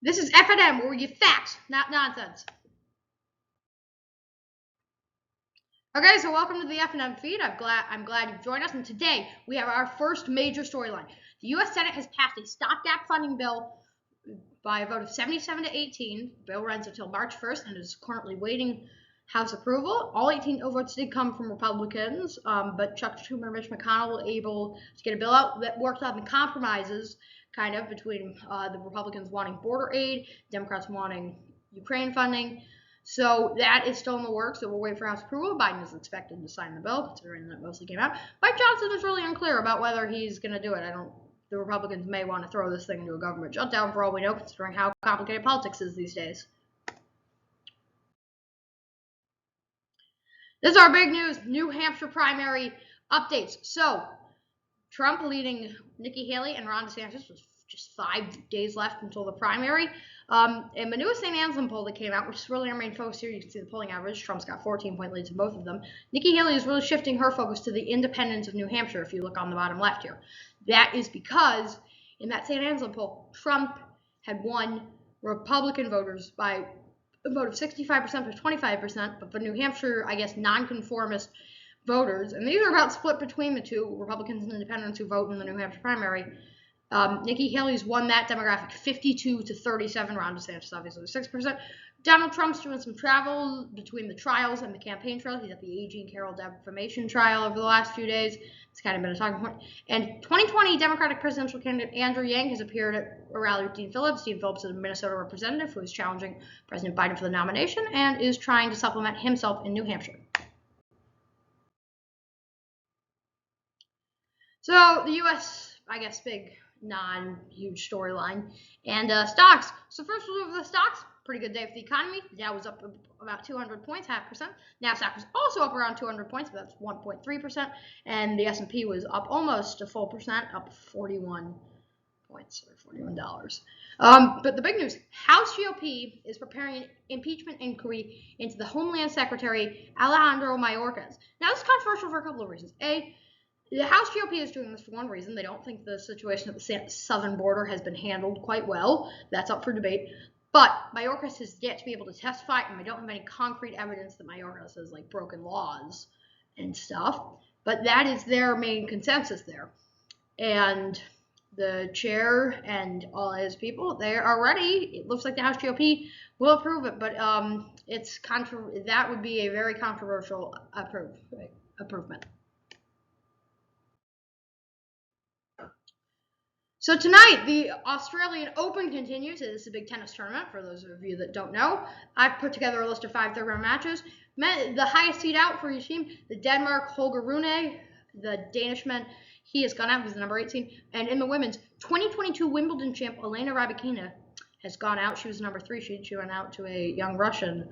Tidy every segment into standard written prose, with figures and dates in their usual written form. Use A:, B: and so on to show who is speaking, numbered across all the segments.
A: This is FNN, where we give facts, not nonsense. Okay, so welcome to the FNN Feed. I'm glad you've joined us, and today we have our first major storyline. The U.S. Senate has passed a stopgap funding bill by a vote of 77 to 18. The bill runs until March 1st and is currently waiting House approval. All 18 votes did come from Republicans, but Chuck Schumer and Mitch McConnell were able to get a bill out that worked out the compromises kind of between the Republicans wanting border aid, Democrats wanting Ukraine funding. So that is still in the works, so we'll wait for House approval. Biden is expected to sign the bill, considering that mostly came out. Mike Johnson is really unclear about whether he's going to do it. The Republicans may want to throw this thing into a government shutdown for all we know, considering how complicated politics is these days. This is our big news, New Hampshire primary updates. So, Trump leading Nikki Haley and Ron DeSantis with just 5 days left until the primary. In the newest St. Anselm poll that came out, which is really our main focus here, you can see the polling average. Trump's got 14-point leads in both of them. Nikki Haley is really shifting her focus to the independents of New Hampshire, if you look on the bottom left here. That is because in that St. Anselm poll, Trump had won Republican voters by a vote of 65% to 25%, but for New Hampshire, I guess, nonconformist voters, and these are about split between the two, Republicans and independents who vote in the New Hampshire primary. Nikki Haley's won that demographic 52 to 37. Ron DeSantis obviously 6%. Donald Trump's doing some travel between the trials and the campaign trail. He's at the A. Jean Carroll defamation trial over the last few days. It's kind of been a talking point. And 2020 Democratic presidential candidate Andrew Yang has appeared at a rally with Dean Phillips. Dean Phillips is a Minnesota representative who is challenging President Biden for the nomination and is trying to supplement himself in New Hampshire. So the U.S., I guess, big non-huge storyline. And stocks. So first we'll move the stocks. Pretty good day for the economy. The Dow was up about 200 points, 0.5%. NASDAQ was also up around 200 points, but that's 1.3%. And the S&P was up almost a full percent, up 41 points, or $41. But the big news, House GOP is preparing an impeachment inquiry into the Homeland Secretary, Alejandro Mayorkas. Now, this is controversial for a couple of reasons. The House GOP is doing this for one reason. They don't think the situation at the southern border has been handled quite well. That's up for debate. But Mayorkas has yet to be able to testify, and we don't have any concrete evidence that Mayorkas has broken laws and stuff. But that is their main consensus there. And the chair and all his people, they are ready. It looks like the House GOP will approve it, but that would be a very controversial improvement. So tonight, the Australian Open continues. This is a big tennis tournament, for those of you that don't know. I've put together a list of 5 third-round matches. The highest seed out for each team, the Denmark Holger Rune, the Danishman, he has gone out. He's the number 18. And in the women's, 2022 Wimbledon champ Elena Rybakina has gone out. She was the number 3 seed. She went out to a young Russian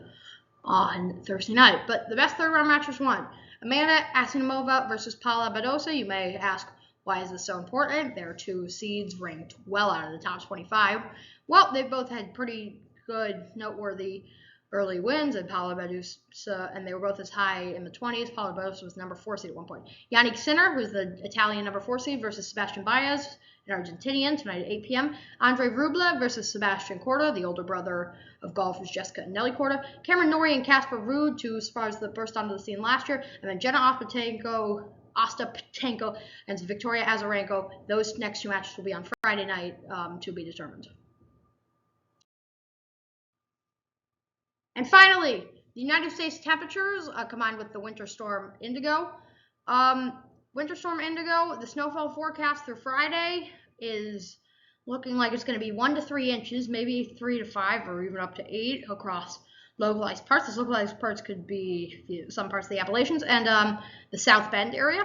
A: on Thursday night. But the best third-round match was won. Amanda Asimova versus Paula Badosa. You may ask, why is this so important? There are 2 seeds ranked well out of the top 25. Well, they both had pretty good, noteworthy early wins, and Paula Badosa, and they were both as high in the 20s. Paula Badosa was number 4 seed at one point. Yannick Sinner, who's the Italian number 4 seed, versus Sebastian Baez, an Argentinian, tonight at 8 p.m. Andre Rublev versus Sebastian Korda, the older brother of golfers Jessica and Nelly Korda. Cameron Norrie and Casper Ruud, 2 stars that burst onto the scene last year. And then Jenna Ostapenko and Victoria Azarenko. Those next 2 matches will be on Friday night to be determined. And finally, the United States temperatures combined with the winter storm Indigo. Winter storm Indigo, the snowfall forecast through Friday is looking like it's going to be 1 to 3 inches, maybe 3 to 5, or even up to 8 across localized parts. These localized parts could be some parts of the Appalachians and the South Bend area.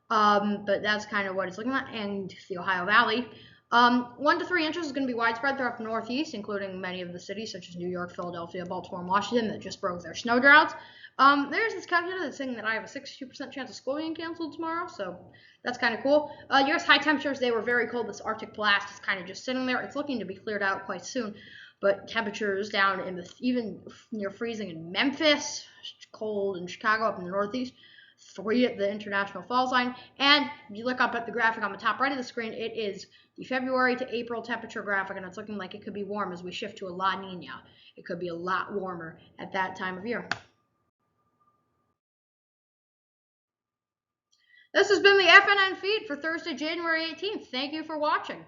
A: But that's kind of what it's looking like, and the Ohio Valley. 1 to 3 inches is going to be widespread throughout the Northeast, including many of the cities such as New York, Philadelphia, Baltimore, and Washington that just broke their snow droughts. There's this calculator that's saying that I have a 62% chance of school being canceled tomorrow, so that's kind of cool. U.S. high temperatures, they were very cold. This Arctic blast is kind of just sitting there. It's looking to be cleared out quite soon, but temperatures down in even near freezing in Memphis, cold in Chicago up in the Northeast. 3 at the international fall sign. And if you look up at the graphic on the top right of the screen, it is the February to April temperature graphic, and it's looking like it could be warm as we shift to a La Nina. It could be a lot warmer at that time of year. This has been the FNN feed for Thursday, January 18th. Thank you for watching.